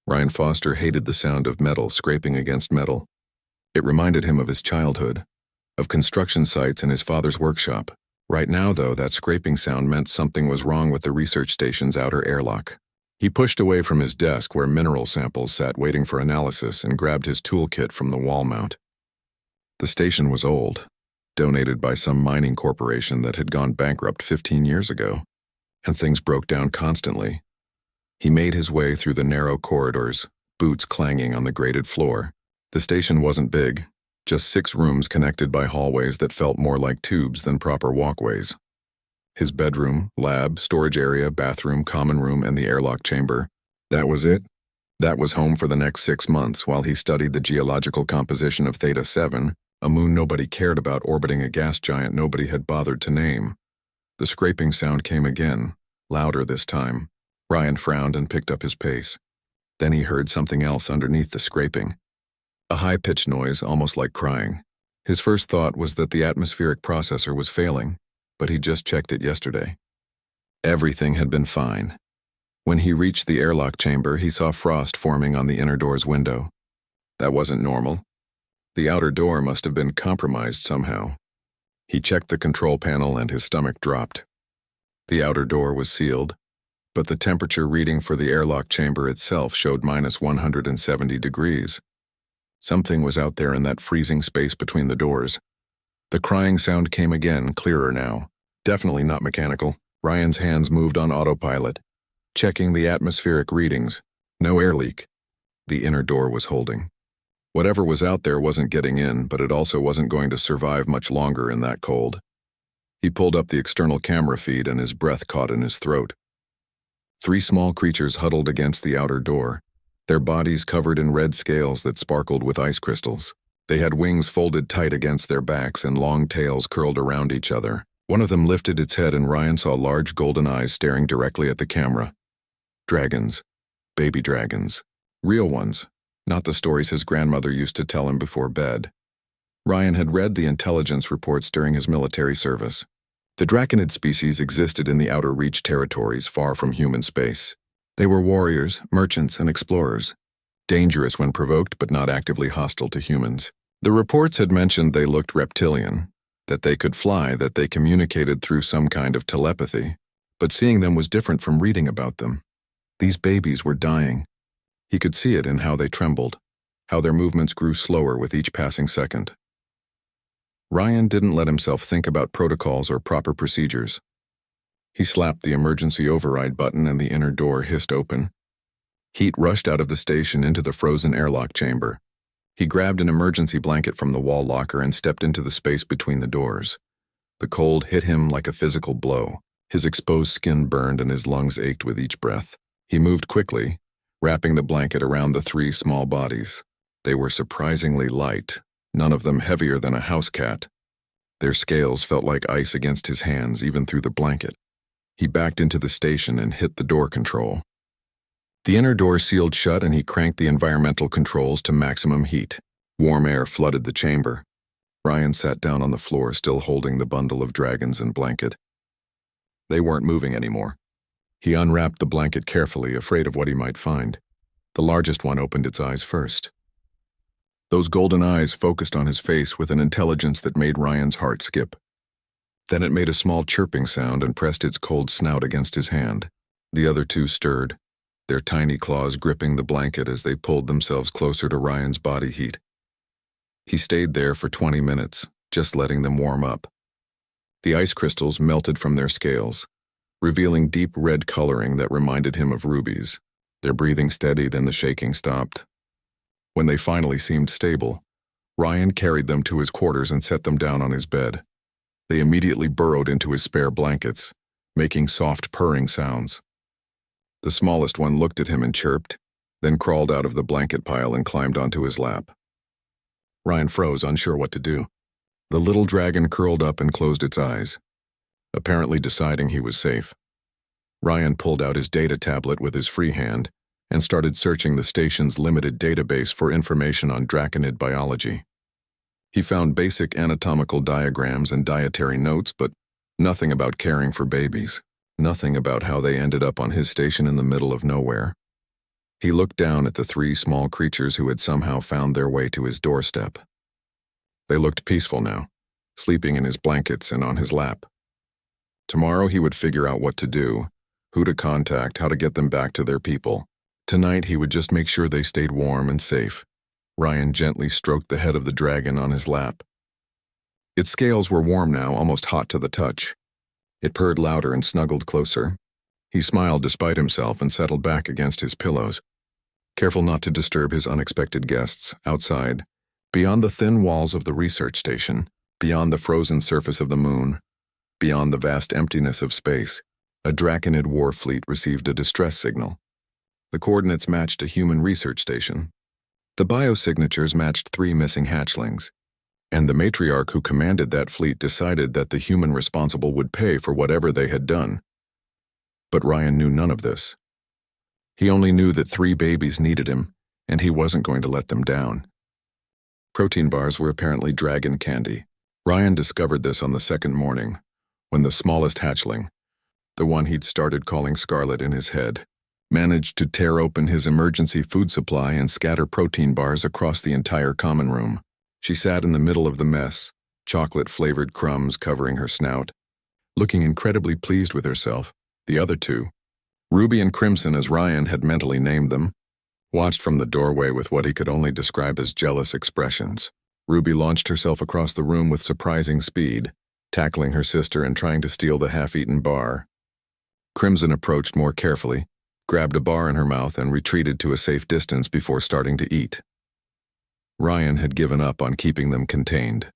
Ryan Foster hated the sound of metal scraping against metal. It reminded him of his childhood, of construction sites in his father's workshop. Right now, though, that scraping sound meant something was wrong with the research station's outer airlock. He pushed away from his desk where mineral samples sat waiting for analysis and grabbed his toolkit from the wall mount. The station was old, donated by some mining corporation that had gone bankrupt 15 years ago, and things broke down constantly. He made his way through the narrow corridors, boots clanging on the grated floor. The station wasn't big, just 6 rooms connected by hallways that felt more like tubes than proper walkways. His bedroom, lab, storage area, bathroom, common room, and the airlock chamber. That was it. That was home for the next 6 months while he studied the geological composition of Theta 7, a moon nobody cared about orbiting a gas giant nobody had bothered to name. The scraping sound came again, louder this time. Ryan frowned and picked up his pace. Then he heard something else underneath the scraping. A high-pitched noise, almost like crying. His first thought was that the atmospheric processor was failing, but he just checked it yesterday. Everything had been fine. When he reached the airlock chamber, he saw frost forming on the inner door's window. That wasn't normal. The outer door must have been compromised somehow. He checked the control panel and his stomach dropped. The outer door was sealed, but the temperature reading for the airlock chamber itself showed minus 170 degrees. Something was out there in that freezing space between the doors. The crying sound came again, clearer now. Definitely not mechanical. Ryan's hands moved on autopilot, checking the atmospheric readings. No air leak. The inner door was holding. Whatever was out there wasn't getting in, but it also wasn't going to survive much longer in that cold. He pulled up the external camera feed and his breath caught in his throat. 3 small creatures huddled against the outer door, their bodies covered in red scales that sparkled with ice crystals. They had wings folded tight against their backs and long tails curled around each other. One of them lifted its head and Ryan saw large golden eyes staring directly at the camera. Dragons. Baby dragons. Real ones. Not the stories his grandmother used to tell him before bed. Ryan had read the intelligence reports during his military service. The draconid species existed in the outer reach territories far from human space. They were warriors, merchants, and explorers. Dangerous when provoked but not actively hostile to humans. The reports had mentioned they looked reptilian, that they could fly, that they communicated through some kind of telepathy, but seeing them was different from reading about them. These babies were dying. He could see it in how they trembled, how their movements grew slower with each passing second. Ryan didn't let himself think about protocols or proper procedures. He slapped the emergency override button and the inner door hissed open. Heat rushed out of the station into the frozen airlock chamber. He grabbed an emergency blanket from the wall locker and stepped into the space between the doors. The cold hit him like a physical blow. His exposed skin burned and his lungs ached with each breath. He moved quickly, wrapping the blanket around the 3 small bodies. They were surprisingly light, none of them heavier than a house cat. Their scales felt like ice against his hands, even through the blanket. He backed into the station and hit the door control. The inner door sealed shut and he cranked the environmental controls to maximum heat. Warm air flooded the chamber. Ryan sat down on the floor, still holding the bundle of dragons and blanket. They weren't moving anymore. He unwrapped the blanket carefully, afraid of what he might find. The largest one opened its eyes first. Those golden eyes focused on his face with an intelligence that made Ryan's heart skip. Then it made a small chirping sound and pressed its cold snout against his hand. The other 2 stirred, their tiny claws gripping the blanket as they pulled themselves closer to Ryan's body heat. He stayed there for 20 minutes, just letting them warm up. The ice crystals melted from their scales, revealing deep red coloring that reminded him of rubies. Their breathing steadied and the shaking stopped. When they finally seemed stable, Ryan carried them to his quarters and set them down on his bed. They immediately burrowed into his spare blankets, making soft purring sounds. The smallest one looked at him and chirped, then crawled out of the blanket pile and climbed onto his lap. Ryan froze, unsure what to do. The little dragon curled up and closed its eyes, apparently deciding he was safe. Ryan pulled out his data tablet with his free hand and started searching the station's limited database for information on draconid biology. He found basic anatomical diagrams and dietary notes, but nothing about caring for babies. Nothing about how they ended up on his station in the middle of nowhere. He looked down at the three small creatures who had somehow found their way to his doorstep. They looked peaceful now, sleeping in his blankets and on his lap. Tomorrow he would figure out what to do, who to contact, how to get them back to their people. Tonight he would just make sure they stayed warm and safe. Ryan gently stroked the head of the dragon on his lap. Its scales were warm now, almost hot to the touch. It purred louder and snuggled closer. He smiled despite himself and settled back against his pillows, careful not to disturb his unexpected guests. Outside, beyond the thin walls of the research station, beyond the frozen surface of the moon, beyond the vast emptiness of space, a Draconid war fleet received a distress signal. The coordinates matched a human research station. The biosignatures matched 3 missing hatchlings, and the matriarch who commanded that fleet decided that the human responsible would pay for whatever they had done. But Ryan knew none of this. He only knew that 3 babies needed him, and he wasn't going to let them down. Protein bars were apparently dragon candy. Ryan discovered this on the second morning, when the smallest hatchling, the one he'd started calling Scarlet in his head, managed to tear open his emergency food supply and scatter protein bars across the entire common room. She sat in the middle of the mess, chocolate-flavored crumbs covering her snout, looking incredibly pleased with herself. The other 2, Ruby and Crimson as Ryan had mentally named them, watched from the doorway with what he could only describe as jealous expressions. Ruby launched herself across the room with surprising speed, tackling her sister and trying to steal the half-eaten bar. Crimson approached more carefully, grabbed a bar in her mouth and retreated to a safe distance before starting to eat. Ryan had given up on keeping them contained.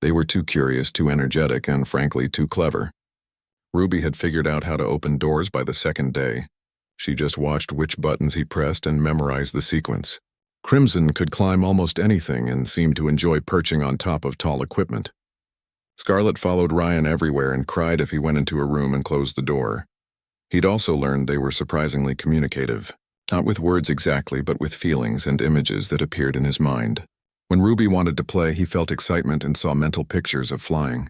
They were too curious, too energetic, and frankly too clever. Ruby had figured out how to open doors by the second day. She just watched which buttons he pressed and memorized the sequence. Crimson could climb almost anything and seemed to enjoy perching on top of tall equipment. Scarlet followed Ryan everywhere and cried if he went into a room and closed the door. He'd also learned they were surprisingly communicative, not with words exactly, but with feelings and images that appeared in his mind. When Ruby wanted to play, he felt excitement and saw mental pictures of flying.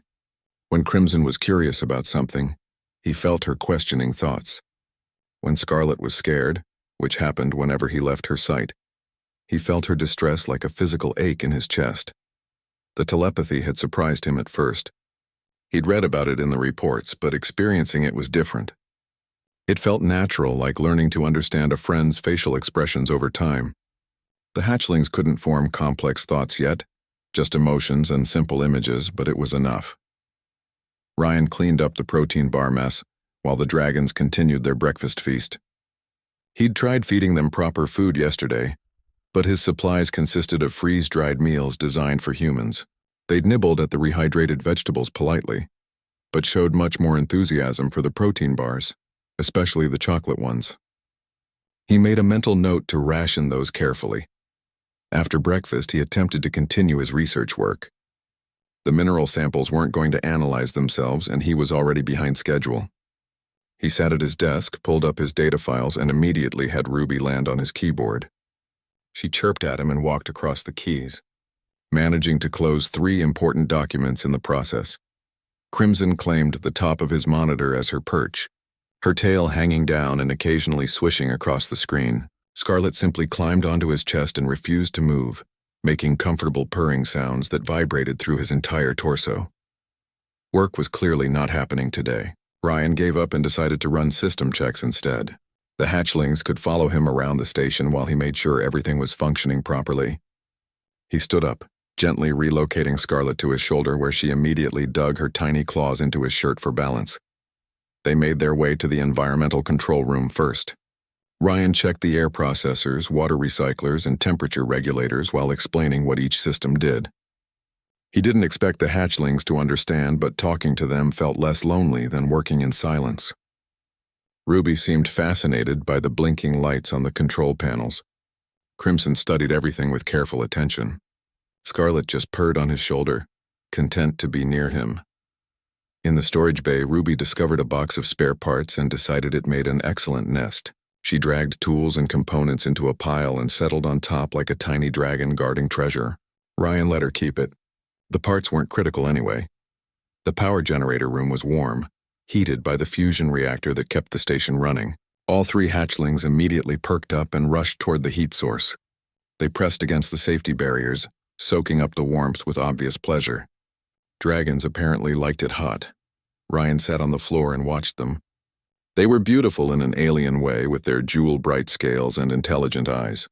When Crimson was curious about something, he felt her questioning thoughts. When Scarlet was scared, which happened whenever he left her sight, he felt her distress like a physical ache in his chest. The telepathy had surprised him at first. He'd read about it in the reports, but experiencing it was different. It felt natural, like learning to understand a friend's facial expressions over time. The hatchlings couldn't form complex thoughts yet, just emotions and simple images, but it was enough. Ryan cleaned up the protein bar mess, while the dragons continued their breakfast feast. He'd tried feeding them proper food yesterday, but his supplies consisted of freeze-dried meals designed for humans. They'd nibbled at the rehydrated vegetables politely, but showed much more enthusiasm for the protein bars, especially the chocolate ones. He made a mental note to ration those carefully. After breakfast, he attempted to continue his research work. The mineral samples weren't going to analyze themselves, and he was already behind schedule. He sat at his desk, pulled up his data files, and immediately had Ruby land on his keyboard. She chirped at him and walked across the keys, managing to close 3 important documents in the process. Crimson claimed the top of his monitor as her perch, her tail hanging down and occasionally swishing across the screen. Scarlet simply climbed onto his chest and refused to move, making comfortable purring sounds that vibrated through his entire torso. Work was clearly not happening today. Ryan gave up and decided to run system checks instead. The hatchlings could follow him around the station while he made sure everything was functioning properly. He stood up, gently relocating Scarlet to his shoulder, where she immediately dug her tiny claws into his shirt for balance. They made their way to the environmental control room first. Ryan checked the air processors, water recyclers, and temperature regulators while explaining what each system did. He didn't expect the hatchlings to understand, but talking to them felt less lonely than working in silence. Ruby seemed fascinated by the blinking lights on the control panels. Crimson studied everything with careful attention. Scarlet just purred on his shoulder, content to be near him. In the storage bay, Ruby discovered a box of spare parts and decided it made an excellent nest. She dragged tools and components into a pile and settled on top like a tiny dragon guarding treasure. Ryan let her keep it. The parts weren't critical anyway. The power generator room was warm, heated by the fusion reactor that kept the station running. All three hatchlings immediately perked up and rushed toward the heat source. They pressed against the safety barriers, soaking up the warmth with obvious pleasure. Dragons apparently liked it hot. Ryan sat on the floor and watched them. They were beautiful in an alien way with their jewel-bright scales and intelligent eyes.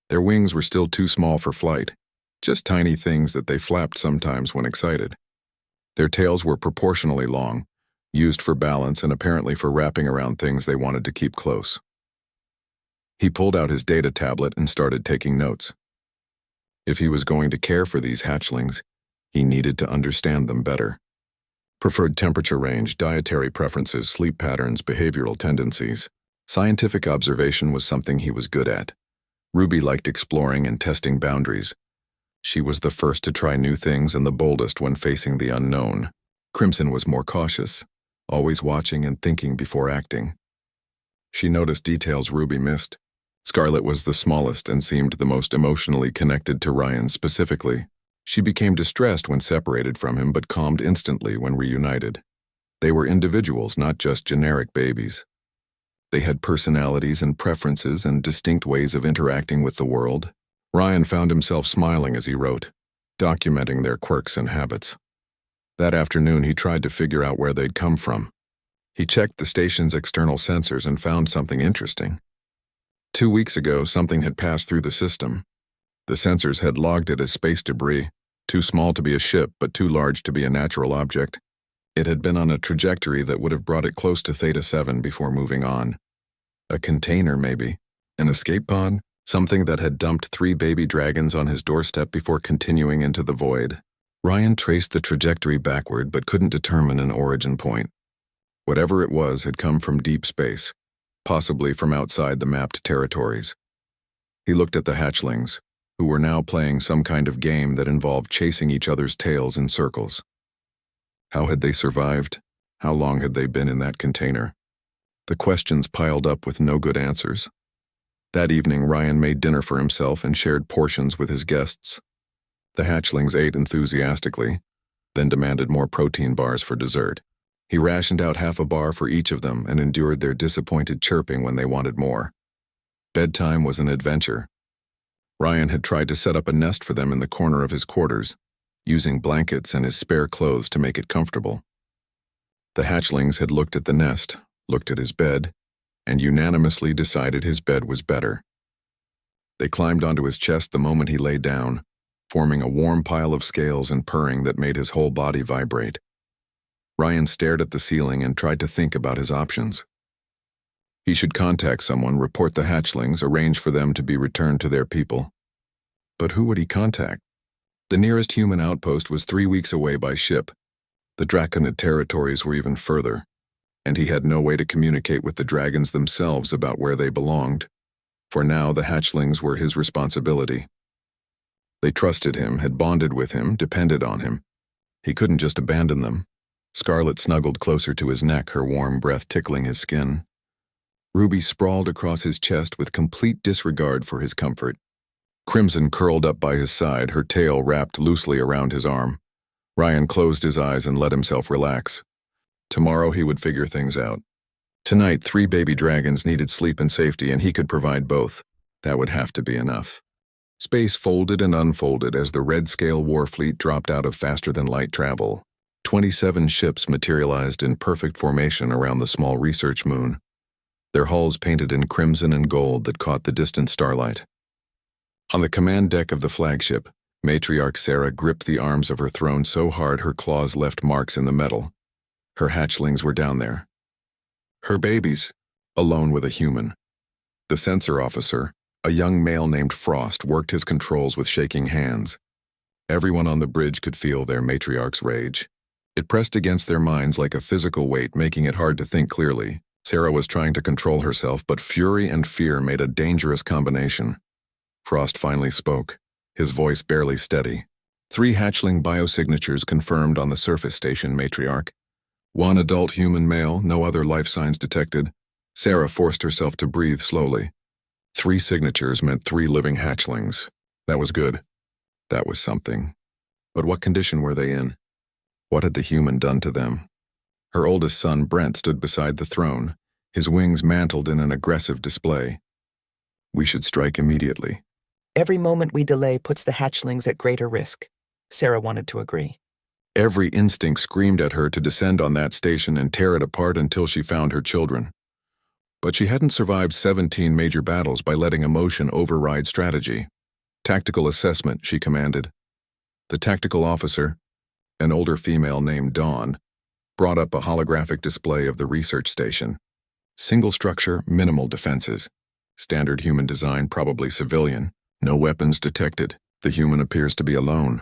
Their wings were still too small for flight, just tiny things that they flapped sometimes when excited. Their tails were proportionally long, used for balance and apparently for wrapping around things they wanted to keep close. He pulled out his data tablet and started taking notes. If he was going to care for these hatchlings, he needed to understand them better. Preferred temperature range, dietary preferences, sleep patterns, behavioral tendencies. Scientific observation was something he was good at. Ruby liked exploring and testing boundaries. She was the first to try new things and the boldest when facing the unknown. Crimson was more cautious, always watching and thinking before acting. She noticed details Ruby missed. Scarlet was the smallest and seemed the most emotionally connected to Ryan specifically. She became distressed when separated from him but calmed instantly when reunited. They were individuals, not just generic babies. They had personalities and preferences and distinct ways of interacting with the world. Ryan found himself smiling as he wrote, documenting their quirks and habits. That afternoon he tried to figure out where they'd come from. He checked the station's external sensors and found something interesting. 2 weeks ago, something had passed through the system. The sensors had logged it as space debris, too small to be a ship but too large to be a natural object. It had been on a trajectory that would have brought it close to Theta 7 before moving on. A container, maybe. An escape pod? Something that had dumped 3 baby dragons on his doorstep before continuing into the void. Ryan traced the trajectory backward but couldn't determine an origin point. Whatever it was had come from deep space, possibly from outside the mapped territories. He looked at the hatchlings, who were now playing some kind of game that involved chasing each other's tails in circles. How had they survived? How long had they been in that container? The questions piled up with no good answers. That evening, Ryan made dinner for himself and shared portions with his guests. The hatchlings ate enthusiastically, then demanded more protein bars for dessert. He rationed out half a bar for each of them and endured their disappointed chirping when they wanted more. Bedtime was an adventure. Ryan had tried to set up a nest for them in the corner of his quarters, using blankets and his spare clothes to make it comfortable. The hatchlings had looked at the nest, looked at his bed, and unanimously decided his bed was better. They climbed onto his chest the moment he lay down, forming a warm pile of scales and purring that made his whole body vibrate. Ryan stared at the ceiling and tried to think about his options. He should contact someone, report the hatchlings, arrange for them to be returned to their people. But who would he contact? The nearest human outpost was 3 weeks away by ship. The Draconid territories were even further, and he had no way to communicate with the dragons themselves about where they belonged. For now, the hatchlings were his responsibility. They trusted him, had bonded with him, depended on him. He couldn't just abandon them. Scarlet snuggled closer to his neck, her warm breath tickling his skin. Ruby sprawled across his chest with complete disregard for his comfort. Crimson curled up by his side, her tail wrapped loosely around his arm. Ryan closed his eyes and let himself relax. Tomorrow he would figure things out. Tonight, 3 baby dragons needed sleep and safety, and he could provide both. That would have to be enough. Space folded and unfolded as the red-scale war fleet dropped out of faster-than-light travel. 27 ships materialized in perfect formation around the small research moon, their hulls painted in crimson and gold that caught the distant starlight. On the command deck of the flagship, matriarch Sarah gripped the arms of her throne so hard her claws left marks in the metal. Her hatchlings were down there. Her babies, alone with a human. The sensor officer, a young male named Frost, worked his controls with shaking hands. Everyone on the bridge could feel their matriarch's rage. It pressed against their minds like a physical weight, making it hard to think clearly. Sarah was trying to control herself, but fury and fear made a dangerous combination. Frost finally spoke, his voice barely steady. 3 hatchling biosignatures confirmed on the surface station, matriarch. 1 adult human male, no other life signs detected. Sarah forced herself to breathe slowly. 3 signatures meant 3 living hatchlings. That was good. That was something. But what condition were they in? What had the human done to them? Her oldest son, Brent, stood beside the throne, his wings mantled in an aggressive display. We should strike immediately. Every moment we delay puts the hatchlings at greater risk. Sarah wanted to agree. Every instinct screamed at her to descend on that station and tear it apart until she found her children. But she hadn't survived 17 major battles by letting emotion override strategy. Tactical assessment, she commanded. The tactical officer, an older female named Dawn, brought up a holographic display of the research station. Single structure, minimal defenses. Standard human design, probably civilian. No weapons detected. The human appears to be alone.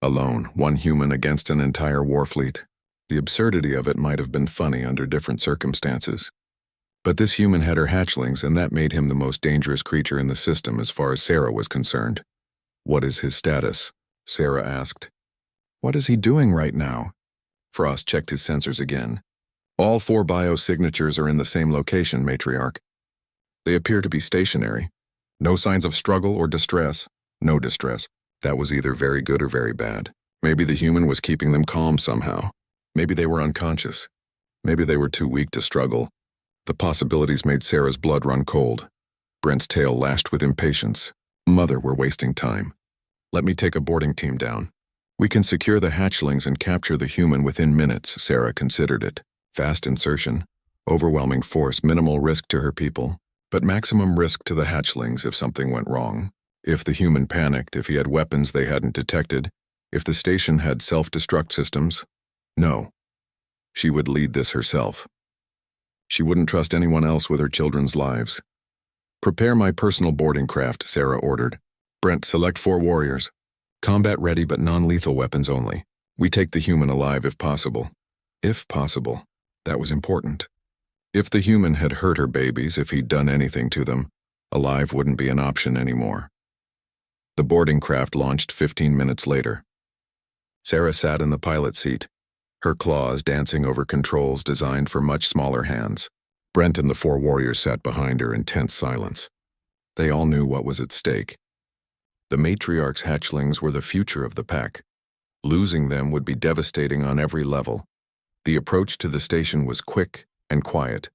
Alone, one human against an entire war fleet. The absurdity of it might have been funny under different circumstances. But this human had her hatchlings, and that made him the most dangerous creature in the system as far as Sarah was concerned. What is his status? Sarah asked. What is he doing right now? Frost checked his sensors again. All 4 biosignatures are in the same location, matriarch. They appear to be stationary. No signs of struggle or distress. No distress. That was either very good or very bad. Maybe the human was keeping them calm somehow. Maybe they were unconscious. Maybe they were too weak to struggle. The possibilities made Sarah's blood run cold. Brent's tail lashed with impatience. Mother, we're wasting time. Let me take a boarding team down. We can secure the hatchlings and capture the human within minutes, Sarah considered it. Fast insertion, overwhelming force, minimal risk to her people, but maximum risk to the hatchlings if something went wrong. If the human panicked, if he had weapons they hadn't detected, if the station had self-destruct systems. No. She would lead this herself. She wouldn't trust anyone else with her children's lives. Prepare my personal boarding craft, Sarah ordered. Brent, select 4 warriors. Combat ready but non-lethal weapons only. We take the human alive if possible. If possible. That was important. If the human had hurt her babies, if he'd done anything to them, alive wouldn't be an option anymore. The boarding craft launched 15 minutes later. Sarah sat in the pilot seat, her claws dancing over controls designed for much smaller hands. Brent and the 4 warriors sat behind her in tense silence. They all knew what was at stake. The matriarch's hatchlings were the future of the pack. Losing them would be devastating on every level. The approach to the station was quick and quiet.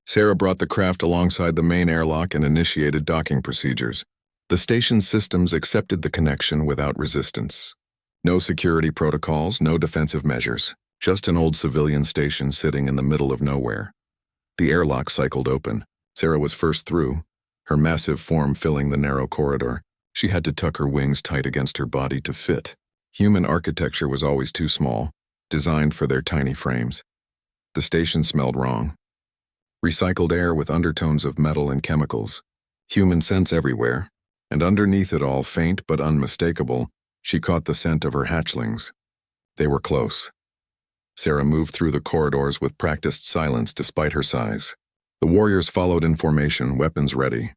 Sarah brought the craft alongside the main airlock and initiated docking procedures. The station's systems accepted the connection without resistance. No security protocols, no defensive measures. Just an old civilian station sitting in the middle of nowhere. The airlock cycled open. Sarah was first through, her massive form filling the narrow corridor. She had to tuck her wings tight against her body to fit. Human architecture was always too small, designed for their tiny frames. The station smelled wrong. Recycled air with undertones of metal and chemicals. Human scents everywhere, and underneath it all, faint but unmistakable, she caught the scent of her hatchlings. They were close. Sarah moved through the corridors with practiced silence despite her size. The warriors followed in formation, weapons ready.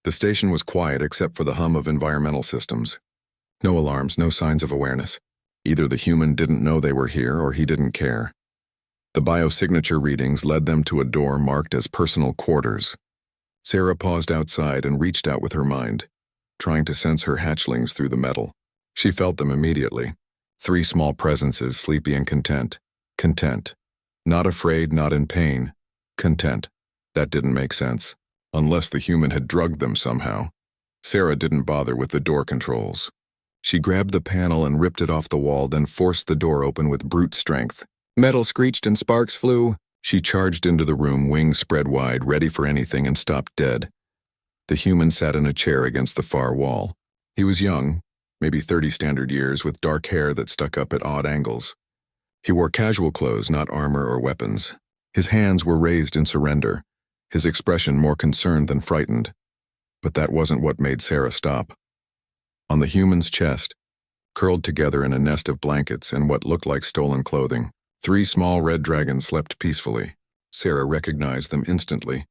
The station was quiet except for the hum of environmental systems. No alarms, no signs of awareness. Either the human didn't know they were here or he didn't care. The biosignature readings led them to a door marked as personal quarters. Sarah paused outside and reached out with her mind, trying to sense her hatchlings through the metal. She felt them immediately. 3 small presences, sleepy and content. Content. Not afraid, not in pain. Content. That didn't make sense. Unless the human had drugged them somehow. Sarah didn't bother with the door controls. She grabbed the panel and ripped it off the wall, then forced the door open with brute strength. Metal screeched and sparks flew. She charged into the room, wings spread wide, ready for anything, and stopped dead. The human sat in a chair against the far wall. He was young, maybe 30 standard years, with dark hair that stuck up at odd angles. He wore casual clothes, not armor or weapons. His hands were raised in surrender, his expression more concerned than frightened. But that wasn't what made Sarah stop. On the human's chest, curled together in a nest of blankets and what looked like stolen clothing, 3 small red dragons slept peacefully. Sarah recognized them instantly.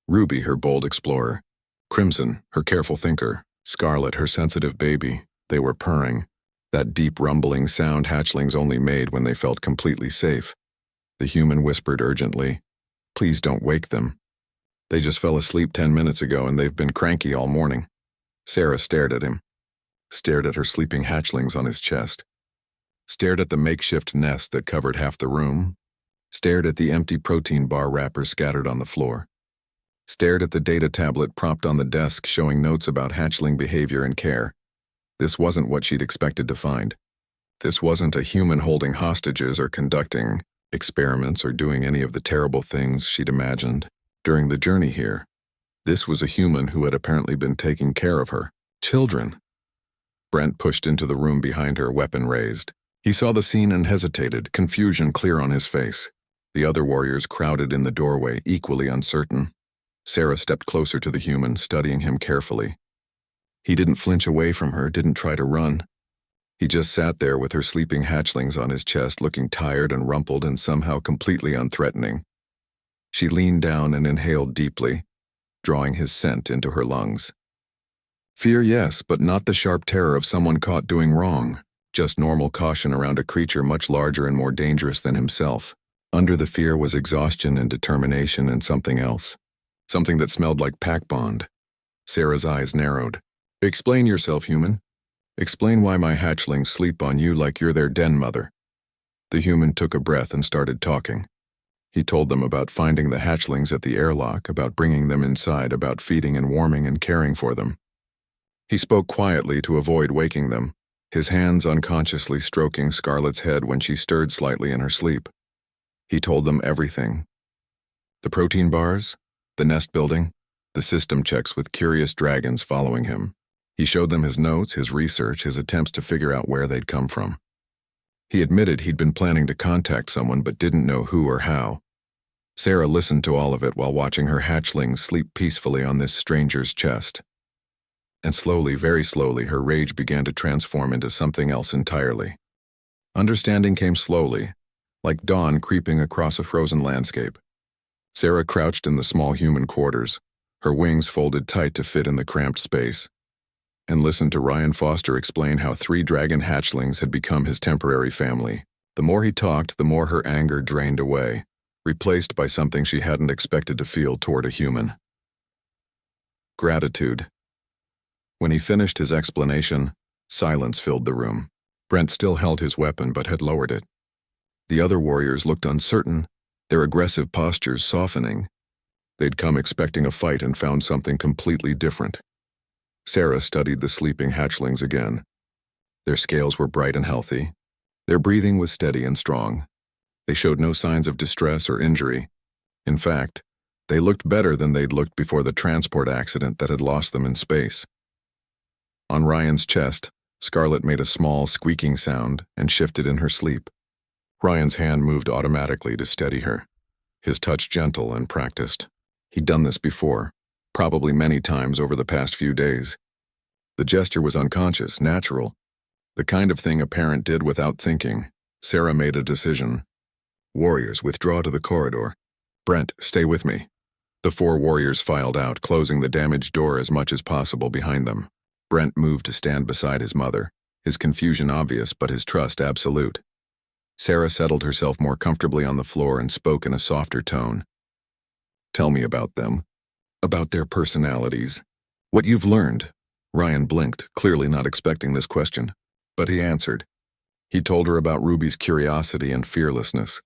Ruby, her bold explorer. Crimson, her careful thinker. Scarlet, her sensitive baby. They were purring, that deep rumbling sound hatchlings only made when they felt completely safe. The human whispered urgently, "Please don't wake them. They just fell asleep 10 minutes ago and they've been cranky all morning." Sarah stared at him, stared at her sleeping hatchlings on his chest, stared at the makeshift nest that covered half the room, stared at the empty protein bar wrapper scattered on the floor, stared at the data tablet propped on the desk showing notes about hatchling behavior and care. This wasn't what she'd expected to find. This wasn't a human holding hostages or conducting experiments or doing any of the terrible things she'd imagined during the journey here. This was a human who had apparently been taking care of her children. Brent pushed into the room behind her, weapon raised. He saw the scene and hesitated, confusion clear on his face. The other warriors crowded in the doorway, equally uncertain. Sarah stepped closer to the human, studying him carefully. He didn't flinch away from her, didn't try to run. He just sat there with her sleeping hatchlings on his chest, looking tired and rumpled and somehow completely unthreatening. She leaned down and inhaled deeply, drawing his scent into her lungs. Fear, yes, but not the sharp terror of someone caught doing wrong. Just normal caution around a creature much larger and more dangerous than himself. Under the fear was exhaustion and determination and something else. Something that smelled like pack bond. Sarah's eyes narrowed. Explain yourself, human. Explain why my hatchlings sleep on you like you're their den mother. The human took a breath and started talking. He told them about finding the hatchlings at the airlock, about bringing them inside, about feeding and warming and caring for them. He spoke quietly to avoid waking them, his hands unconsciously stroking Scarlett's head when she stirred slightly in her sleep. He told them everything. The protein bars, the nest building, the system checks with curious dragons following him. He showed them his notes, his research, his attempts to figure out where they'd come from. He admitted he'd been planning to contact someone but didn't know who or how. Sarah listened to all of it while watching her hatchlings sleep peacefully on this stranger's chest. And slowly, very slowly, her rage began to transform into something else entirely. Understanding came slowly, like dawn creeping across a frozen landscape. Sarah crouched in the small human quarters, her wings folded tight to fit in the cramped space, and listened to Ryan Foster explain how 3 dragon hatchlings had become his temporary family. The more he talked, the more her anger drained away, replaced by something she hadn't expected to feel toward a human. Gratitude. When he finished his explanation, silence filled the room. Brent still held his weapon but had lowered it. The other warriors looked uncertain, their aggressive postures softening. They'd come expecting a fight and found something completely different. Sarah studied the sleeping hatchlings again. Their scales were bright and healthy. Their breathing was steady and strong. They showed no signs of distress or injury. In fact, they looked better than they'd looked before the transport accident that had lost them in space. On Ryan's chest, Scarlett made a small, squeaking sound and shifted in her sleep. Ryan's hand moved automatically to steady her, his touch gentle and practiced. He'd done this before, probably many times over the past few days. The gesture was unconscious, natural, the kind of thing a parent did without thinking. Sarah made a decision. Warriors, withdraw to the corridor. Brent, stay with me. The 4 warriors filed out, closing the damaged door as much as possible behind them. Brent moved to stand beside his mother, his confusion obvious but his trust absolute. Sarah settled herself more comfortably on the floor and spoke in a softer tone. Tell me about them. About their personalities. What you've learned. Ryan blinked, clearly not expecting this question. But he answered. He told her about Ruby's curiosity and fearlessness,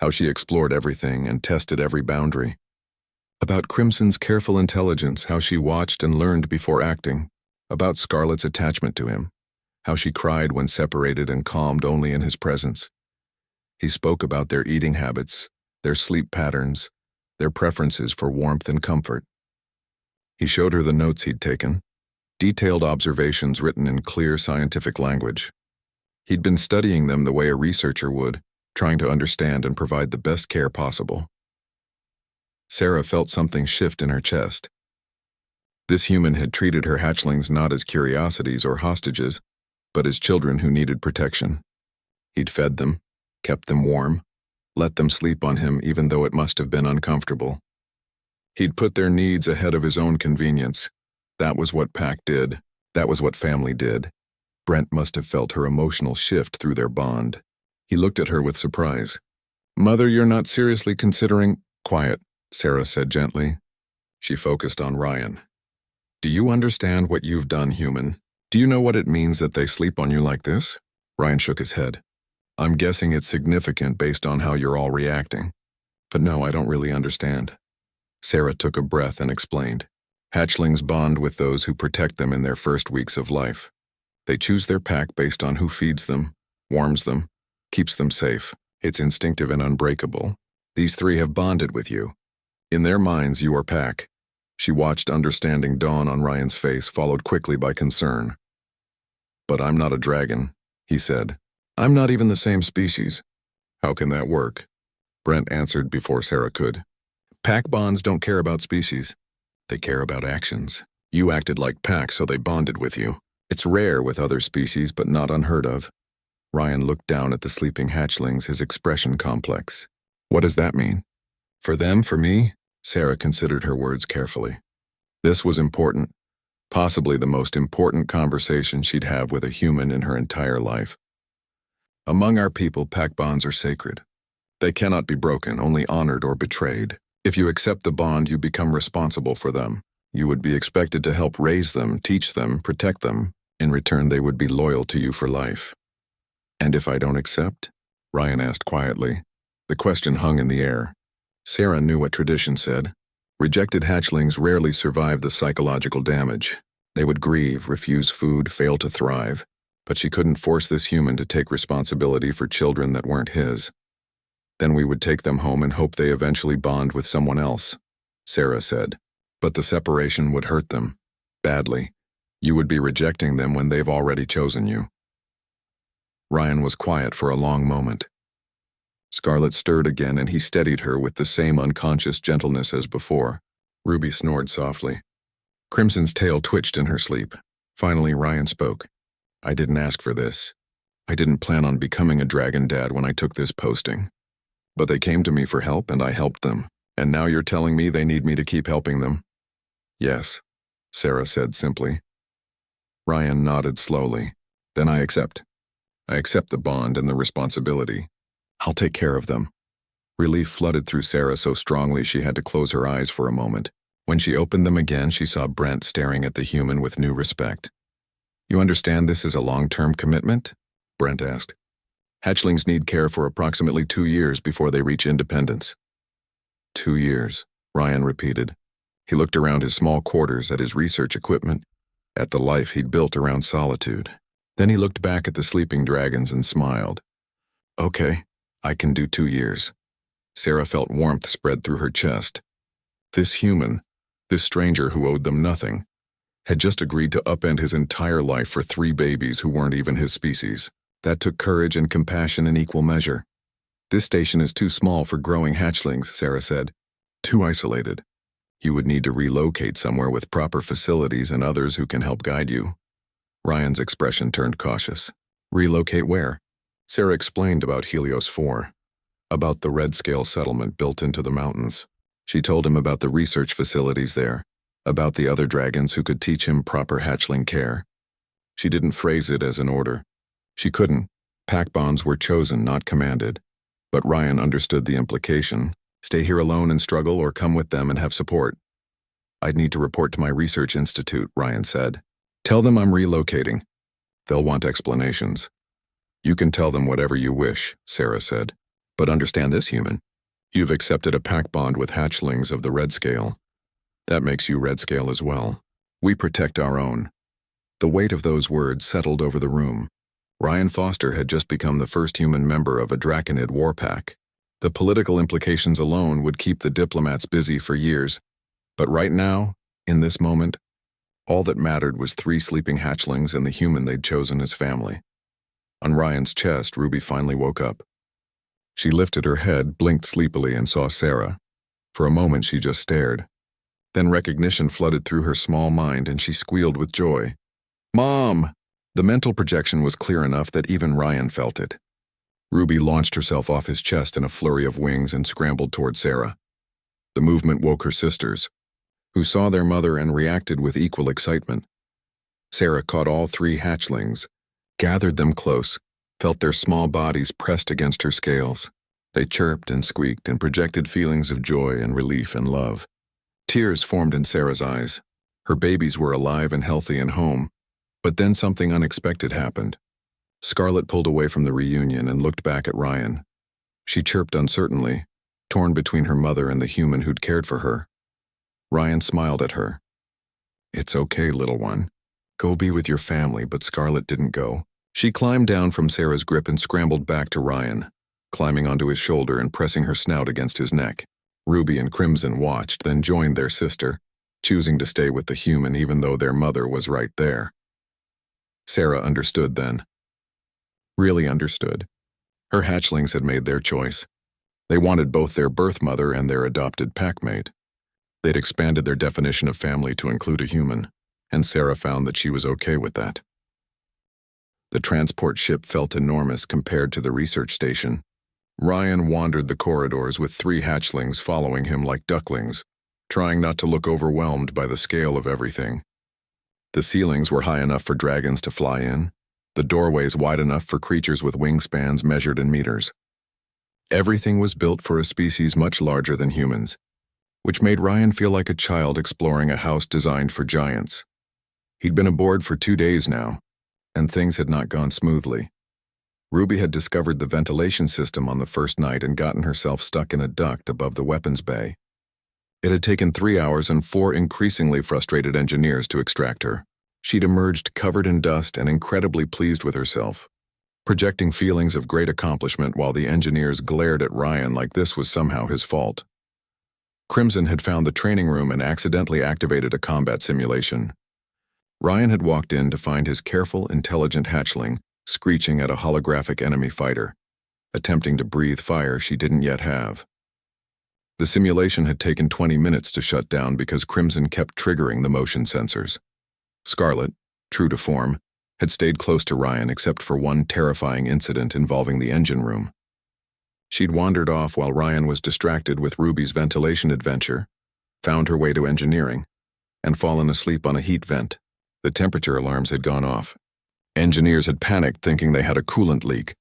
how she explored everything and tested every boundary. About Crimson's careful intelligence, how she watched and learned before acting. About Scarlett's attachment to him, how she cried when separated and calmed only in his presence. He spoke about their eating habits, their sleep patterns, their preferences for warmth and comfort. He showed her the notes he'd taken, detailed observations written in clear scientific language. He'd been studying them the way a researcher would, trying to understand and provide the best care possible. Sarah felt something shift in her chest. This human had treated her hatchlings not as curiosities or hostages, but as children who needed protection. He'd fed them, kept them warm, let them sleep on him even though it must have been uncomfortable. He'd put their needs ahead of his own convenience. That was what pack did. That was what family did. Brent must have felt her emotional shift through their bond. He looked at her with surprise. Mother, you're not seriously considering— Quiet, Sarah said gently. She focused on Ryan. Do you understand what you've done, human? Do you know what it means that they sleep on you like this? Ryan shook his head. I'm guessing it's significant based on how you're all reacting. But no, I don't really understand. Sarah took a breath and explained. Hatchlings bond with those who protect them in their first weeks of life. They choose their pack based on who feeds them, warms them, keeps them safe. It's instinctive and unbreakable. These three have bonded with you. In their minds, you are pack. She watched understanding dawn on Ryan's face, followed quickly by concern. But I'm not a dragon, he said. I'm not even the same species. How can that work? Brent answered before Sarah could. Pack bonds don't care about species. They care about actions. You acted like pack, so they bonded with you. It's rare with other species, but not unheard of. Ryan looked down at the sleeping hatchlings, his expression complex. What does that mean? For them, for me? Sarah considered her words carefully. This was important, possibly the most important conversation she'd have with a human in her entire life. Among our people, pack bonds are sacred. They cannot be broken, only honored or betrayed. If you accept the bond, you become responsible for them. You would be expected to help raise them, teach them, protect them. In return, they would be loyal to you for life. And if I don't accept? Ryan asked quietly. The question hung in the air. Sarah knew what tradition said. Rejected hatchlings rarely survive the psychological damage. They would grieve, refuse food, fail to thrive. But she couldn't force this human to take responsibility for children that weren't his. Then we would take them home and hope they eventually bond with someone else, Sarah said. But the separation would hurt them. Badly. You would be rejecting them when they've already chosen you. Ryan was quiet for a long moment. Scarlet stirred again, and he steadied her with the same unconscious gentleness as before. Ruby snored softly. Crimson's tail twitched in her sleep. Finally, Ryan spoke. I didn't ask for this. I didn't plan on becoming a dragon dad when I took this posting. But they came to me for help, and I helped them. And now you're telling me they need me to keep helping them? Yes, Sarah said simply. Ryan nodded slowly. Then I accept. I accept the bond and the responsibility. I'll take care of them. Relief flooded through Sarah so strongly she had to close her eyes for a moment. When she opened them again, she saw Brent staring at the human with new respect. You understand this is a long-term commitment? Brent asked. Hatchlings need care for approximately 2 years before they reach independence. 2 years, Ryan repeated. He looked around his small quarters at his research equipment, at the life he'd built around solitude. Then he looked back at the sleeping dragons and smiled. Okay, I can do 2 years. Sarah felt warmth spread through her chest. This human, this stranger who owed them nothing, had just agreed to upend his entire life for 3 babies who weren't even his species. That took courage and compassion in equal measure. This station is too small for growing hatchlings, Sarah said. Too isolated. You would need to relocate somewhere with proper facilities and others who can help guide you. Ryan's expression turned cautious. Relocate where? Sarah explained about Helios 4, about the red-scale settlement built into the mountains. She told him about the research facilities there, about the other dragons who could teach him proper hatchling care. She didn't phrase it as an order. She couldn't. Pack bonds were chosen, not commanded. But Ryan understood the implication. Stay here alone and struggle, or come with them and have support. I'd need to report to my research institute, Ryan said. Tell them I'm relocating. They'll want explanations. You can tell them whatever you wish, Sarah said. But understand this, human. You've accepted a pack bond with hatchlings of the red scale. That makes you red scale as well. We protect our own. The weight of those words settled over the room. Ryan Foster had just become the first human member of a Draconid war pack. The political implications alone would keep the diplomats busy for years. But right now, in this moment, all that mattered was 3 sleeping hatchlings and the human they'd chosen as family. On Ryan's chest, Ruby finally woke up. She lifted her head, blinked sleepily, and saw Sarah. For a moment, she just stared. Then recognition flooded through her small mind, and she squealed with joy. Mom! The mental projection was clear enough that even Ryan felt it. Ruby launched herself off his chest in a flurry of wings and scrambled toward Sarah. The movement woke her sisters, who saw their mother and reacted with equal excitement. Sarah caught all 3 hatchlings, gathered them close, felt their small bodies pressed against her scales. They chirped and squeaked and projected feelings of joy and relief and love. Tears formed in Sarah's eyes. Her babies were alive and healthy and home. But then something unexpected happened. Scarlett pulled away from the reunion and looked back at Ryan. She chirped uncertainly, torn between her mother and the human who'd cared for her. Ryan smiled at her. "It's okay, little one. Go be with your family," but Scarlett didn't go. She climbed down from Sarah's grip and scrambled back to Ryan, climbing onto his shoulder and pressing her snout against his neck. Ruby and Crimson watched, then joined their sister, choosing to stay with the human even though their mother was right there. Sarah understood then. Really understood. Her hatchlings had made their choice. They wanted both their birth mother and their adopted packmate. They'd expanded their definition of family to include a human, and Sarah found that she was okay with that. The transport ship felt enormous compared to the research station. Ryan wandered the corridors with 3 hatchlings following him like ducklings, trying not to look overwhelmed by the scale of everything. The ceilings were high enough for dragons to fly in, the doorways wide enough for creatures with wingspans measured in meters. Everything was built for a species much larger than humans, which made Ryan feel like a child exploring a house designed for giants. He'd been aboard for 2 days now, and things had not gone smoothly. Ruby had discovered the ventilation system on the first night and gotten herself stuck in a duct above the weapons bay. It had taken 3 hours and 4 increasingly frustrated engineers to extract her. She'd emerged covered in dust and incredibly pleased with herself, projecting feelings of great accomplishment while the engineers glared at Ryan like this was somehow his fault. Crimson had found the training room and accidentally activated a combat simulation. Ryan had walked in to find his careful, intelligent hatchling screeching at a holographic enemy fighter, attempting to breathe fire she didn't yet have. The simulation had taken 20 minutes to shut down because Crimson kept triggering the motion sensors. Scarlett, true to form, had stayed close to Ryan except for one terrifying incident involving the engine room. She'd wandered off while Ryan was distracted with Ruby's ventilation adventure, found her way to engineering, and fallen asleep on a heat vent. The temperature alarms had gone off. Engineers had panicked thinking they had a coolant leak.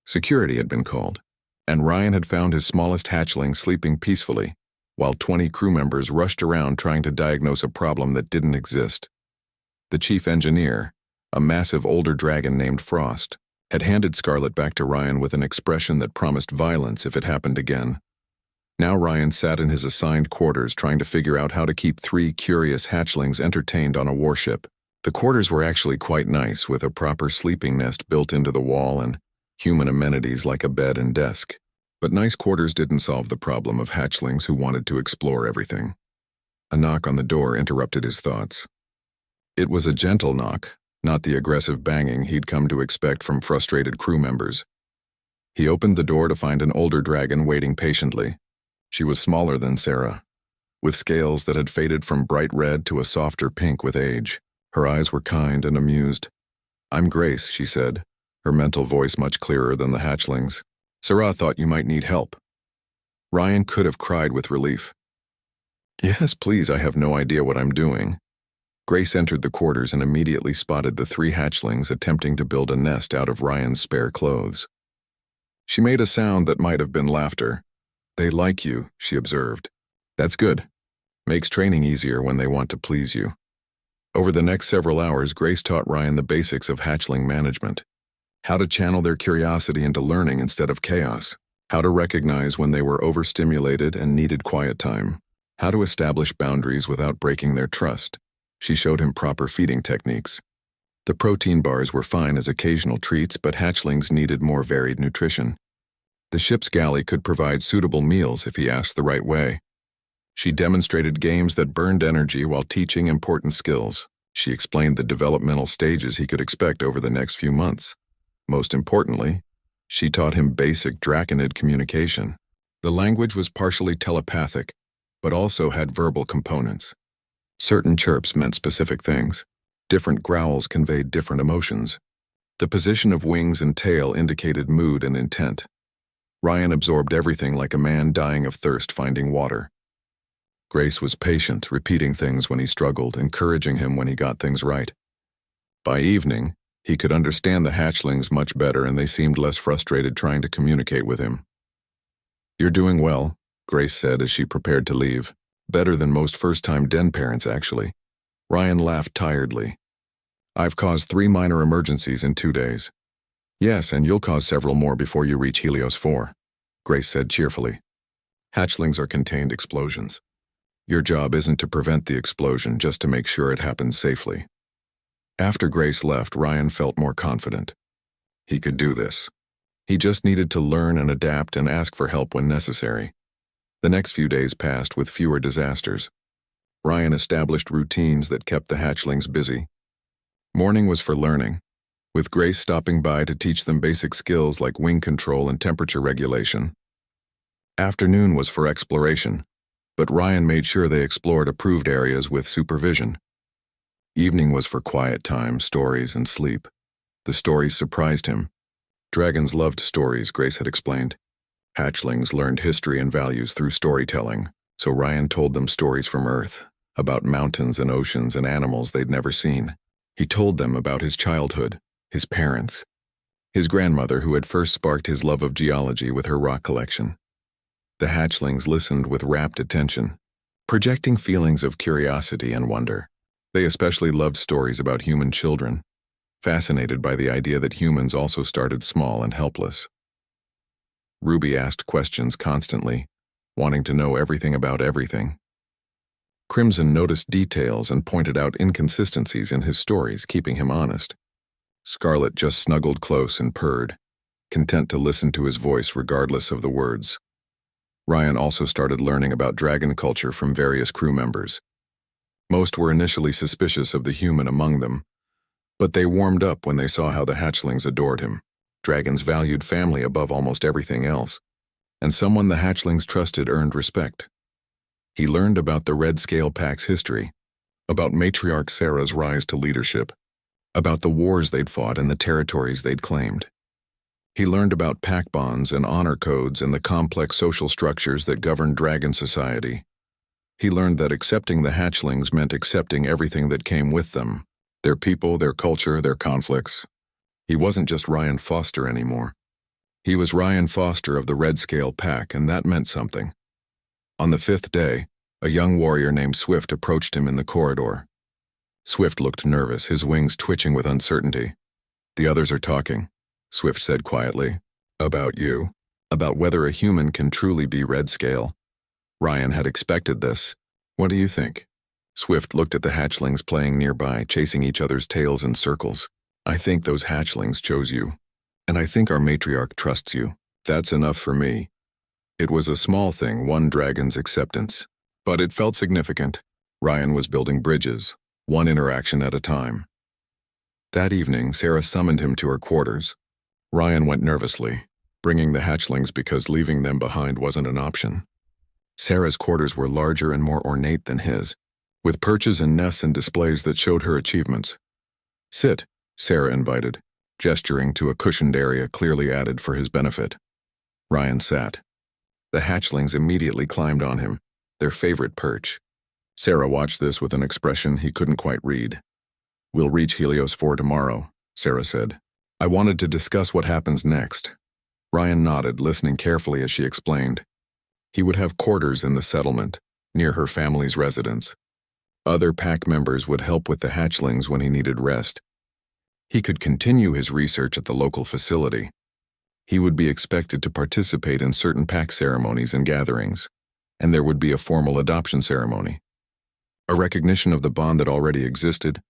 Security had been called, and Ryan had found his smallest hatchling sleeping peacefully, while 20 crew members rushed around trying to diagnose a problem that didn't exist. The chief engineer, a massive older dragon named Frost, had handed Scarlett back to Ryan with an expression that promised violence if it happened again. Now Ryan sat in his assigned quarters trying to figure out how to keep 3 curious hatchlings entertained on a warship. The quarters were actually quite nice, with a proper sleeping nest built into the wall and human amenities like a bed and desk. But nice quarters didn't solve the problem of hatchlings who wanted to explore everything. A knock on the door interrupted his thoughts. It was a gentle knock, not the aggressive banging he'd come to expect from frustrated crew members. He opened the door to find an older dragon waiting patiently. She was smaller than Sarah, with scales that had faded from bright red to a softer pink with age. Her eyes were kind and amused. "I'm Grace," she said, her mental voice much clearer than the hatchlings. "Sarah thought you might need help." Ryan could have cried with relief. "Yes, please, I have no idea what I'm doing." Grace entered the quarters and immediately spotted the 3 hatchlings attempting to build a nest out of Ryan's spare clothes. She made a sound that might have been laughter. "They like you," she observed. "That's good. Makes training easier when they want to please you." Over the next several hours, Grace taught Ryan the basics of hatchling management. How to channel their curiosity into learning instead of chaos. How to recognize when they were overstimulated and needed quiet time. How to establish boundaries without breaking their trust. She showed him proper feeding techniques. The protein bars were fine as occasional treats, but hatchlings needed more varied nutrition. The ship's galley could provide suitable meals if he asked the right way. She demonstrated games that burned energy while teaching important skills. She explained the developmental stages he could expect over the next few months. Most importantly, she taught him basic Draconid communication. The language was partially telepathic, but also had verbal components. Certain chirps meant specific things. Different growls conveyed different emotions. The position of wings and tail indicated mood and intent. Ryan absorbed everything like a man dying of thirst finding water. Grace was patient, repeating things when he struggled, encouraging him when he got things right. By evening, he could understand the hatchlings much better and they seemed less frustrated trying to communicate with him. "You're doing well," Grace said as she prepared to leave. "Better than most first-time den parents, actually." Ryan laughed tiredly. "I've caused 3 minor emergencies in 2 days. Yes, and you'll cause several more before you reach Helios 4, Grace said cheerfully. Hatchlings are contained explosions. Your job isn't to prevent the explosion, just to make sure it happens safely. After Grace left, Ryan felt more confident. He could do this. He just needed to learn and adapt and ask for help when necessary. The next few days passed with fewer disasters. Ryan established routines that kept the hatchlings busy. Morning was for learning, with Grace stopping by to teach them basic skills like wing control and temperature regulation. Afternoon was for exploration, but Ryan made sure they explored approved areas with supervision. Evening was for quiet time, stories, and sleep. The stories surprised him. Dragons loved stories, Grace had explained. Hatchlings learned history and values through storytelling, so Ryan told them stories from Earth, about mountains and oceans and animals they'd never seen. He told them about his childhood, his parents, his grandmother who had first sparked his love of geology with her rock collection. The hatchlings listened with rapt attention, projecting feelings of curiosity and wonder. They especially loved stories about human children, fascinated by the idea that humans also started small and helpless. Ruby asked questions constantly, wanting to know everything about everything. Crimson noticed details and pointed out inconsistencies in his stories, keeping him honest. Scarlet just snuggled close and purred, content to listen to his voice regardless of the words. Ryan also started learning about dragon culture from various crew members. Most were initially suspicious of the human among them, but they warmed up when they saw how the hatchlings adored him. Dragons valued family above almost everything else, and someone the hatchlings trusted earned respect. He learned about the Red Scale Pack's history, about matriarch Sarah's rise to leadership, about the wars they'd fought and the territories they'd claimed. He learned about pack bonds and honor codes and the complex social structures that governed dragon society. He learned that accepting the hatchlings meant accepting everything that came with them, their people, their culture, their conflicts. He wasn't just Ryan Foster anymore. He was Ryan Foster of the Red Scale Pack, and that meant something. On the 5th day, a young warrior named Swift approached him in the corridor. Swift looked nervous, his wings twitching with uncertainty. "The others are talking," Swift said quietly. "About you. About whether a human can truly be Red Scale." Ryan had expected this. "What do you think?" Swift looked at the hatchlings playing nearby, chasing each other's tails in circles. "I think those hatchlings chose you. And I think our matriarch trusts you. That's enough for me." It was a small thing, one dragon's acceptance. But it felt significant. Ryan was building bridges, one interaction at a time. That evening, Sarah summoned him to her quarters. Ryan went nervously, bringing the hatchlings because leaving them behind wasn't an option. Sarah's quarters were larger and more ornate than his, with perches and nests and displays that showed her achievements. "Sit," Sarah invited, gesturing to a cushioned area clearly added for his benefit. Ryan sat. The hatchlings immediately climbed on him, their favorite perch. Sarah watched this with an expression he couldn't quite read. "We'll reach Helios 4 tomorrow," Sarah said. "I wanted to discuss what happens next." Ryan nodded, listening carefully as she explained. He would have quarters in the settlement, near her family's residence. Other pack members would help with the hatchlings when he needed rest. He could continue his research at the local facility. He would be expected to participate in certain pack ceremonies and gatherings, and there would be a formal adoption ceremony. A recognition of the bond that already existed,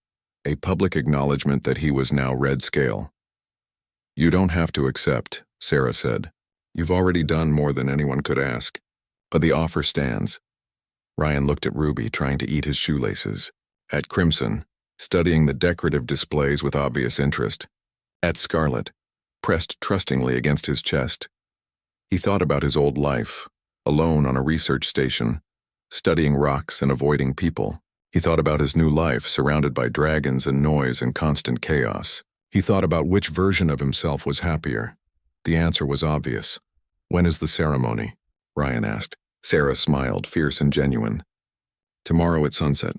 a public acknowledgement that he was now Red Scale. "You don't have to accept," Sarah said. "You've already done more than anyone could ask. But the offer stands." Ryan looked at Ruby, trying to eat his shoelaces. At Crimson, studying the decorative displays with obvious interest. At Scarlet, pressed trustingly against his chest. He thought about his old life, alone on a research station, studying rocks and avoiding people. He thought about his new life, surrounded by dragons and noise and constant chaos. He thought about which version of himself was happier. The answer was obvious. "When is the ceremony?" Ryan asked. Sarah smiled, fierce and genuine. "Tomorrow at sunset.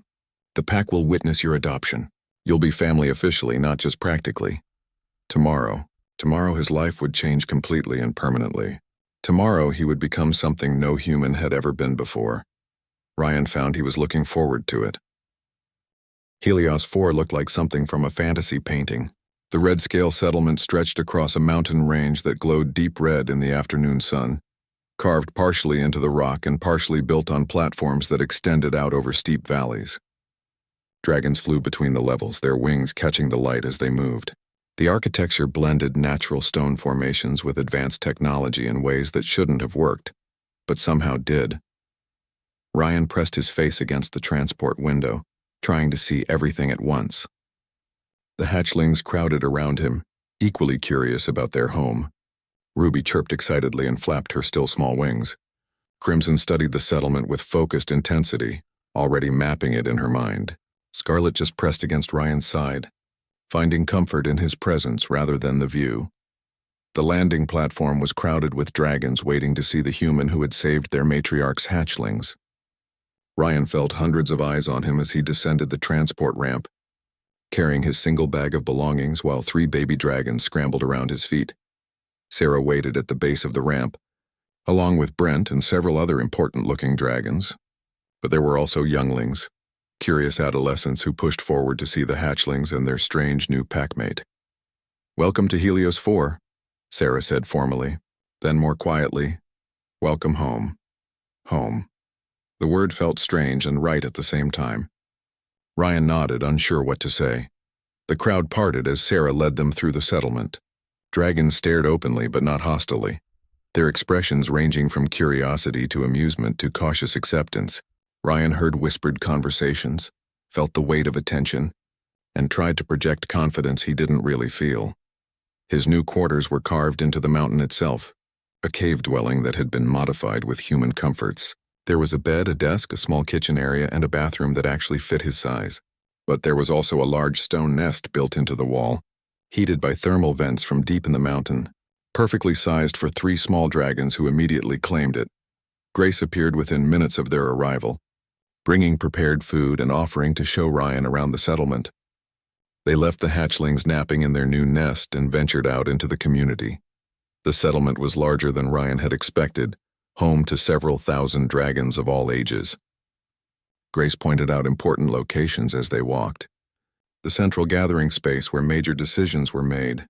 The pack will witness your adoption. You'll be family officially, not just practically. Tomorrow his life would change completely and permanently. Tomorrow he would become something no human had ever been before." Ryan found he was looking forward to it. Helios 4 looked like something from a fantasy painting. The red-scale settlement stretched across a mountain range that glowed deep red in the afternoon sun, carved partially into the rock and partially built on platforms that extended out over steep valleys. Dragons flew between the levels, their wings catching the light as they moved. The architecture blended natural stone formations with advanced technology in ways that shouldn't have worked, but somehow did. Ryan pressed his face against the transport window, trying to see everything at once. The hatchlings crowded around him, equally curious about their home. Ruby chirped excitedly and flapped her still small wings. Crimson studied the settlement with focused intensity, already mapping it in her mind. Scarlet just pressed against Ryan's side, finding comfort in his presence rather than the view. The landing platform was crowded with dragons waiting to see the human who had saved their matriarch's hatchlings. Ryan felt hundreds of eyes on him as he descended the transport ramp, carrying his single bag of belongings while 3 baby dragons scrambled around his feet. Sarah waited at the base of the ramp, along with Brent and several other important-looking dragons. But there were also younglings, curious adolescents who pushed forward to see the hatchlings and their strange new packmate. "Welcome to Helios 4, Sarah said formally. Then more quietly, "Welcome home." Home. The word felt strange and right at the same time. Ryan nodded, unsure what to say. The crowd parted as Sarah led them through the settlement. Dragons stared openly but not hostilely, their expressions ranging from curiosity to amusement to cautious acceptance. Ryan heard whispered conversations, felt the weight of attention, and tried to project confidence he didn't really feel. His new quarters were carved into the mountain itself, a cave dwelling that had been modified with human comforts. There was a bed, a desk, a small kitchen area, and a bathroom that actually fit his size. But there was also a large stone nest built into the wall, heated by thermal vents from deep in the mountain, perfectly sized for 3 small dragons who immediately claimed it. Grace appeared within minutes of their arrival, bringing prepared food and offering to show Ryan around the settlement. They left the hatchlings napping in their new nest and ventured out into the community. The settlement was larger than Ryan had expected, home to several thousand dragons of all ages. Grace pointed out important locations as they walked. The central gathering space where major decisions were made.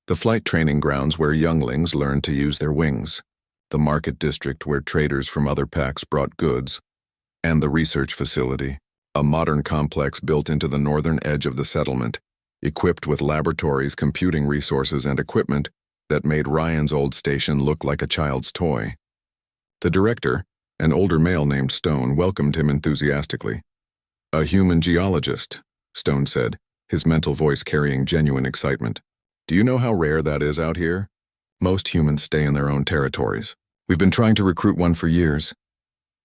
The flight training grounds where younglings learned to use their wings. The market district where traders from other packs brought goods. And the research facility, a modern complex built into the northern edge of the settlement, equipped with laboratories, computing resources, and equipment that made Ryan's old station look like a child's toy. The director, an older male named Stone, welcomed him enthusiastically. "A human geologist," Stone said, his mental voice carrying genuine excitement. "Do you know how rare that is out here? Most humans stay in their own territories. We've been trying to recruit one for years."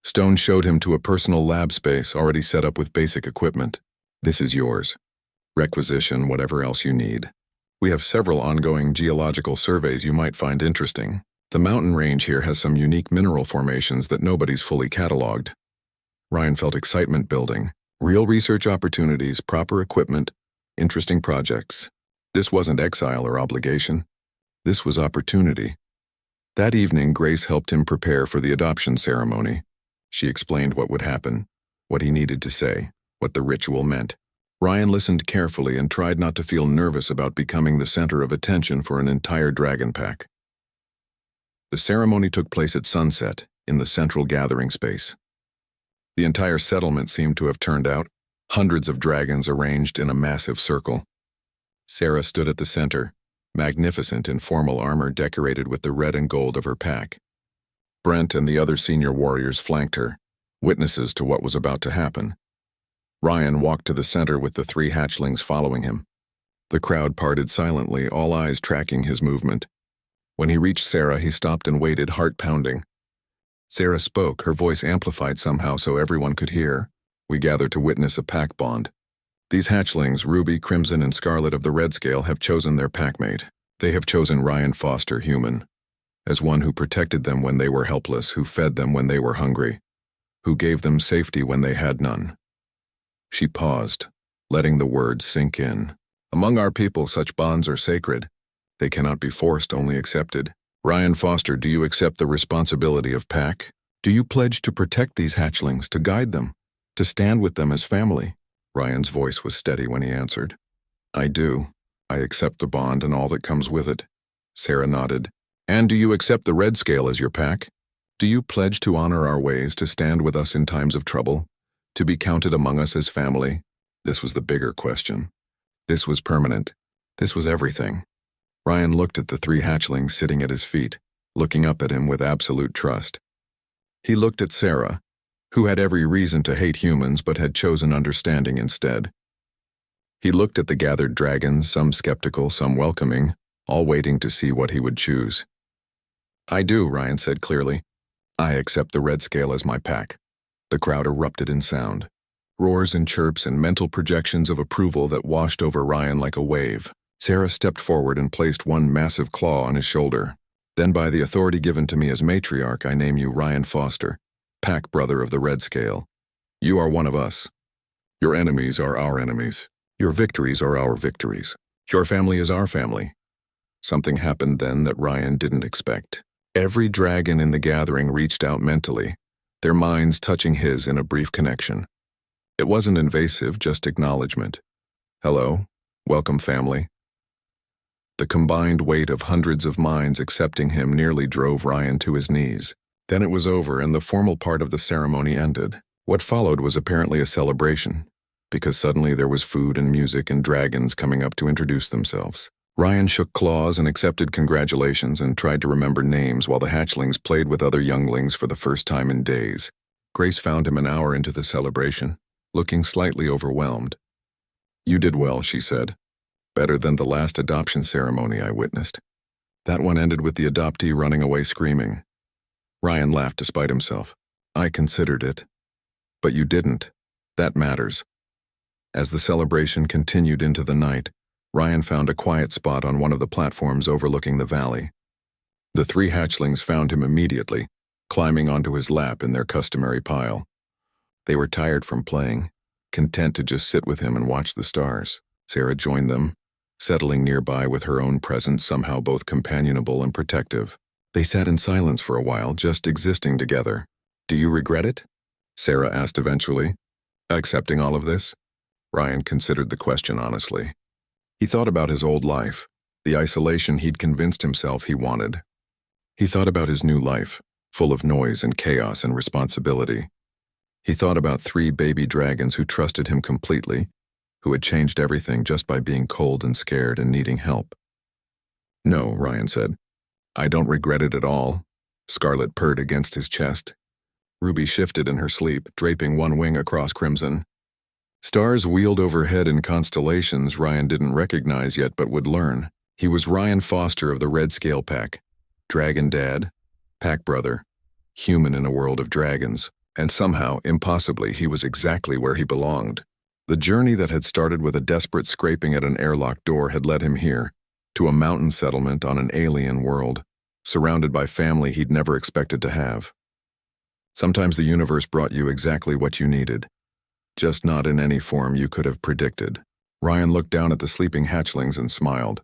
Stone showed him to a personal lab space already set up with basic equipment. "This is yours. Requisition whatever else you need. We have several ongoing geological surveys you might find interesting. The mountain range here has some unique mineral formations that nobody's fully cataloged." Ryan felt excitement building. Real research opportunities, proper equipment, interesting projects. This wasn't exile or obligation. This was opportunity. That evening, Grace helped him prepare for the adoption ceremony. She explained what would happen, what he needed to say, what the ritual meant. Ryan listened carefully and tried not to feel nervous about becoming the center of attention for an entire dragon pack. The ceremony took place at sunset, in the central gathering space. The entire settlement seemed to have turned out, hundreds of dragons arranged in a massive circle. Sarah stood at the center, magnificent in formal armor decorated with the red and gold of her pack. Brent and the other senior warriors flanked her, witnesses to what was about to happen. Ryan walked to the center with the 3 hatchlings following him. The crowd parted silently, all eyes tracking his movement. When he reached Sarah, he stopped and waited, heart pounding. Sarah spoke, her voice amplified somehow so everyone could hear. "We gather to witness a pack bond. These hatchlings, Ruby, Crimson, and Scarlet of the Red Scale, have chosen their packmate. They have chosen Ryan Foster, human, as one who protected them when they were helpless, who fed them when they were hungry, who gave them safety when they had none." She paused, letting the words sink in. "Among our people, such bonds are sacred. They cannot be forced, only accepted. Ryan Foster, do you accept the responsibility of pack? Do you pledge to protect these hatchlings, to guide them, to stand with them as family?" Ryan's voice was steady when he answered. "I do. I accept the bond and all that comes with it. Sarah nodded. And do you accept the Red Scale as your pack? Do you pledge to honor our ways, to stand with us in times of trouble, to be counted among us as family? This was the bigger question. This was permanent. This was everything. Ryan looked at the 3 hatchlings sitting at his feet, looking up at him with absolute trust. He looked at Sarah, who had every reason to hate humans but had chosen understanding instead. He looked at the gathered dragons, some skeptical, some welcoming, all waiting to see what he would choose. I do, Ryan said clearly. I accept the Red Scale as my pack. The crowd erupted in sound. Roars and chirps and mental projections of approval that washed over Ryan like a wave. Sarah stepped forward and placed one massive claw on his shoulder. Then by the authority given to me as matriarch, I name you Ryan Foster, pack brother of the Red Scale. You are one of us. Your enemies are our enemies. Your victories are our victories. Your family is our family. Something happened then that Ryan didn't expect. Every dragon in the gathering reached out mentally, their minds touching his in a brief connection. It wasn't invasive, just acknowledgement. Hello, welcome family. The combined weight of hundreds of minds accepting him nearly drove Ryan to his knees. Then it was over and the formal part of the ceremony ended. What followed was apparently a celebration, because suddenly there was food and music and dragons coming up to introduce themselves. Ryan shook claws and accepted congratulations and tried to remember names while the hatchlings played with other younglings for the first time in days. Grace found him an hour into the celebration, looking slightly overwhelmed. You did well, she said. Better than the last adoption ceremony I witnessed. That one ended with the adoptee running away screaming. Ryan laughed despite himself. I considered it. But you didn't. That matters. As the celebration continued into the night, Ryan found a quiet spot on one of the platforms overlooking the valley. The 3 hatchlings found him immediately, climbing onto his lap in their customary pile. They were tired from playing, content to just sit with him and watch the stars. Sarah joined them, settling nearby with her own presence somehow both companionable and protective. They sat in silence for a while, just existing together. Do you regret it? Sarah asked eventually. Accepting all of this? Ryan considered the question honestly. He thought about his old life, the isolation he'd convinced himself he wanted. He thought about his new life, full of noise and chaos and responsibility. He thought about 3 baby dragons who trusted him completely, who had changed everything just by being cold and scared and needing help. No, Ryan said. I don't regret it at all. Scarlet purred against his chest. Ruby shifted in her sleep, draping one wing across crimson. Stars wheeled overhead in constellations Ryan didn't recognize yet but would learn. He was Ryan Foster of the Red Scale Pack. Dragon Dad, Pack Brother, human in a world of dragons, and somehow, impossibly, he was exactly where he belonged. The journey that had started with a desperate scraping at an airlock door had led him here, to a mountain settlement on an alien world, surrounded by family he'd never expected to have. Sometimes the universe brought you exactly what you needed, just not in any form you could have predicted. Ryan looked down at the sleeping hatchlings and smiled.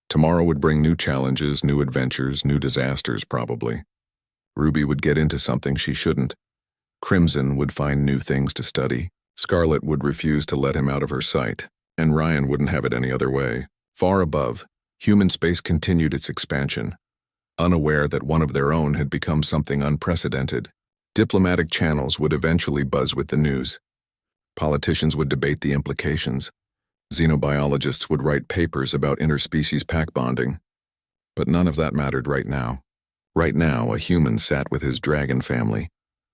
Tomorrow would bring new challenges, new adventures, new disasters probably. Ruby would get into something she shouldn't. Crimson would find new things to study. Scarlet would refuse to let him out of her sight, and Ryan wouldn't have it any other way. Far above, human space continued its expansion, unaware that one of their own had become something unprecedented. Diplomatic channels would eventually buzz with the news. Politicians would debate the implications. Xenobiologists would write papers about interspecies pack bonding. But none of that mattered right now. Right now, a human sat with his dragon family,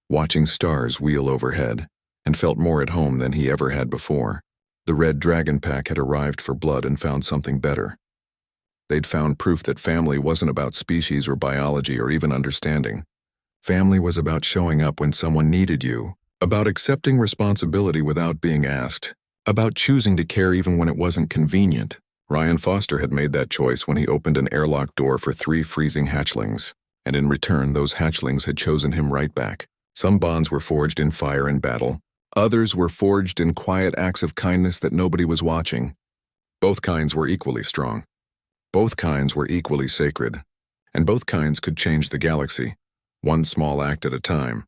watching stars wheel overhead, and felt more at home than he ever had before. The Red Dragon Pack had arrived for blood and found something better. They'd found proof that family wasn't about species or biology or even understanding. Family was about showing up when someone needed you, about accepting responsibility without being asked, about choosing to care even when it wasn't convenient. Ryan Foster had made that choice when he opened an airlock door for 3 freezing hatchlings, and in return those hatchlings had chosen him right back. Some bonds were forged in fire and battle. Others were forged in quiet acts of kindness that nobody was watching. Both kinds were equally strong. Both kinds were equally sacred. And both kinds could change the galaxy, one small act at a time.